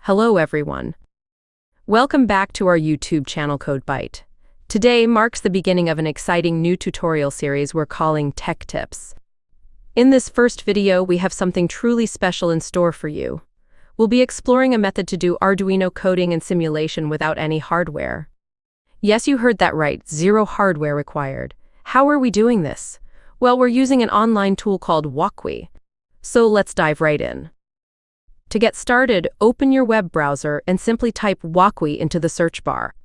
Hello everyone. Welcome back to our YouTube channel Code Byte. Today marks the beginning of an exciting new tutorial series we're calling Tech Tips. In this first video, we have something truly special in store for you. We'll be exploring a method to do Arduino coding and simulation without any hardware. Yes, you heard that right, zero hardware required. How are we doing this? Well, we're using an online tool called Wokwi. So let's dive right in. To get started, open your web browser and simply type Wokwi into the search bar.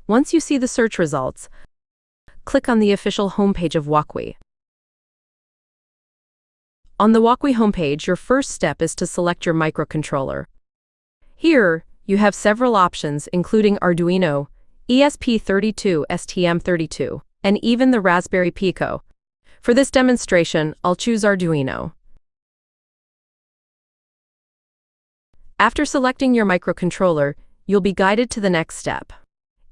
Once you see the search results, click on the official homepage of Wokwi. On the Wokwi homepage, your first step is to select your microcontroller. Here, you have several options including Arduino, ESP32, STM32, and even the Raspberry Pico. For this demonstration, I'll choose Arduino. After selecting your microcontroller, you'll be guided to the next step.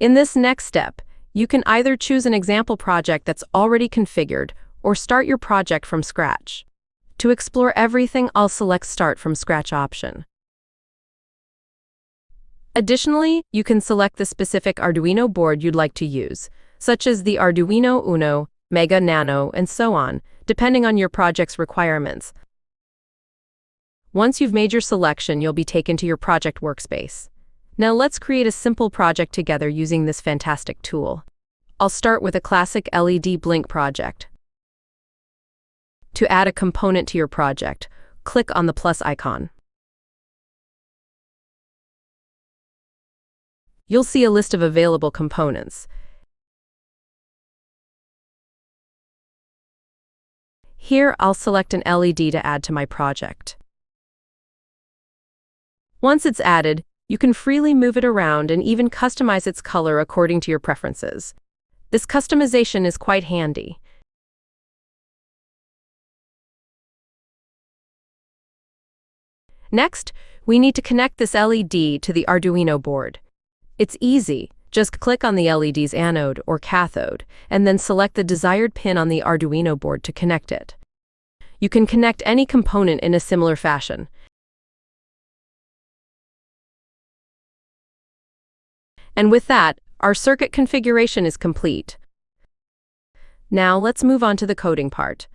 In this next step, you can either choose an example project that's already configured or start your project from scratch. To explore everything, I'll select Start from Scratch option. Additionally, you can select the specific Arduino board you'd like to use, such as the Arduino Uno, Mega, Nano, and so on, depending on your project's requirements. Once you've made your selection, you'll be taken to your project workspace. Now let's create a simple project together using this fantastic tool. I'll start with a classic LED blink project. To add a component to your project, click on the plus icon. You'll see a list of available components. Here, I'll select an LED to add to my project. Once it's added, you can freely move it around and even customize its color according to your preferences. This customization is quite handy. Next, we need to connect this LED to the Arduino board. It's easy. Just click on the LED's anode or cathode, and then select the desired pin on the Arduino board to connect it. You can connect any component in a similar fashion. And with that, our circuit configuration is complete. Now let's move on to the coding part.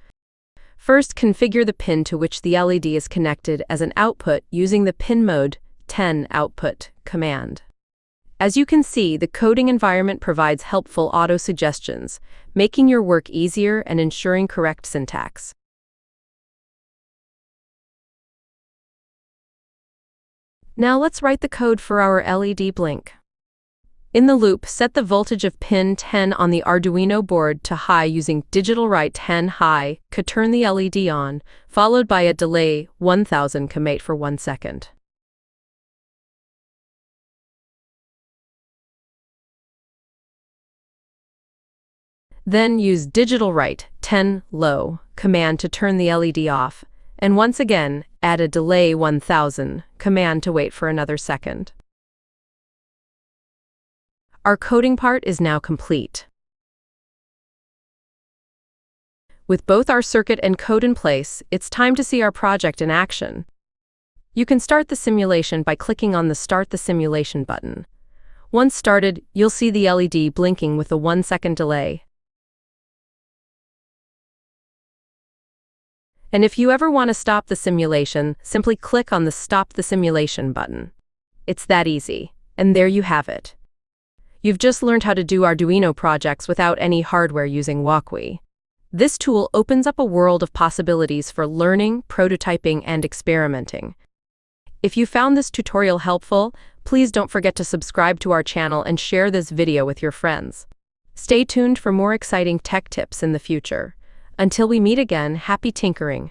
First, configure the pin to which the LED is connected as an output using the pin mode 10 output command. As you can see, the coding environment provides helpful auto-suggestions, making your work easier and ensuring correct syntax. Now let's write the code for our LED blink. In the loop, set the voltage of pin 10 on the Arduino board to high using digital write 10 high, turn the LED on, followed by a delay 1000 commit for 1 second. Then use digital write 10 low command to turn the LED off, and once again, add a delay 1000 command to wait for another second. Our coding part is now complete. With both our circuit and code in place, it's time to see our project in action. You can start the simulation by clicking on the Start the Simulation button. Once started, you'll see the LED blinking with a 1 second delay. And if you ever want to stop the simulation, simply click on the Stop the Simulation button. It's that easy. And there you have it. You've just learned how to do Arduino projects without any hardware using Wokwi. This tool opens up a world of possibilities for learning, prototyping, and experimenting. If you found this tutorial helpful, please don't forget to subscribe to our channel and share this video with your friends. Stay tuned for more exciting tech tips in the future. Until we meet again, happy tinkering.